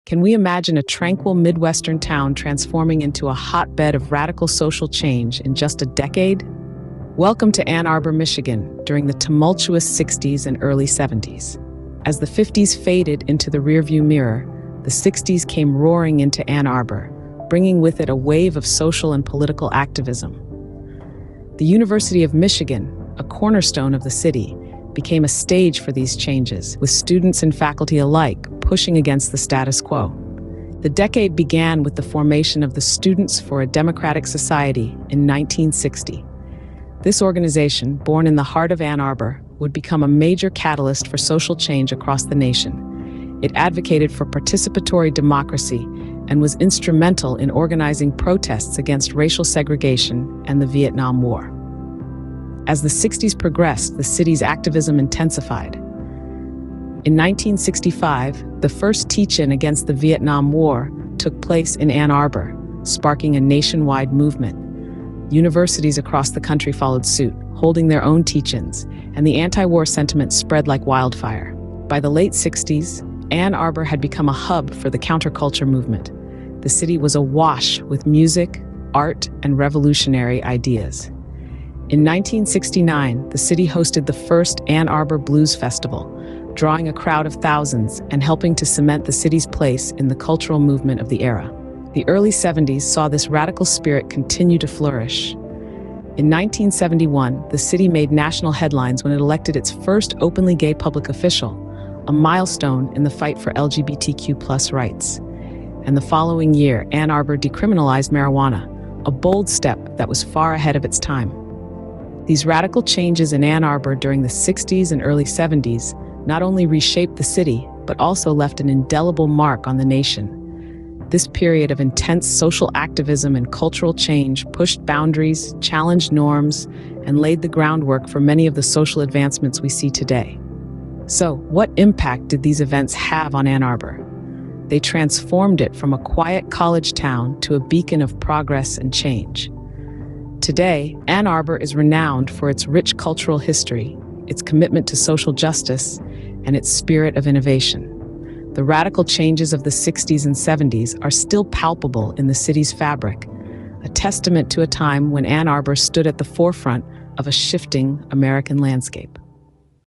Can we imagine a tranquil Midwestern town transforming into a hotbed of radical social change in just a decade? Welcome to Ann Arbor, Michigan, during the tumultuous 60s and early 70s. As the 50s faded into the rearview mirror, the 60s came roaring into Ann Arbor, bringing with it a wave of social and political activism. The University of Michigan, a cornerstone of the city, became a stage for these changes, with students and faculty alike pushing against the status quo. The decade began with the formation of the Students for a Democratic Society in 1960. This organization, born in the heart of Ann Arbor, would become a major catalyst for social change across the nation. It advocated for participatory democracy and was instrumental in organizing protests against racial segregation and the Vietnam War. As the 60s progressed, the city's activism intensified. In 1965, the first teach-in against the Vietnam War took place in Ann Arbor, sparking a nationwide movement. Universities across the country followed suit, holding their own teach-ins, and the anti-war sentiment spread like wildfire. By the late 60s, Ann Arbor had become a hub for the counterculture movement. The city was awash with music, art, and revolutionary ideas. In 1969, the city hosted the first Ann Arbor Blues Festival, drawing a crowd of thousands and helping to cement the city's place in the cultural movement of the era. The early 70s saw this radical spirit continue to flourish. In 1971, the city made national headlines when it elected its first openly gay public official, a milestone in the fight for LGBTQ+ rights. And the following year, Ann Arbor decriminalized marijuana, a bold step that was far ahead of its time. These radical changes in Ann Arbor during the 60s and early 70s not only reshaped the city, but also left an indelible mark on the nation. This period of intense social activism and cultural change pushed boundaries, challenged norms, and laid the groundwork for many of the social advancements we see today. So, what impact did these events have on Ann Arbor? They transformed it from a quiet college town to a beacon of progress and change. Today, Ann Arbor is renowned for its rich cultural history, its commitment to social justice, and its spirit of innovation. The radical changes of the 60s and 70s are still palpable in the city's fabric, a testament to a time when Ann Arbor stood at the forefront of a shifting American landscape.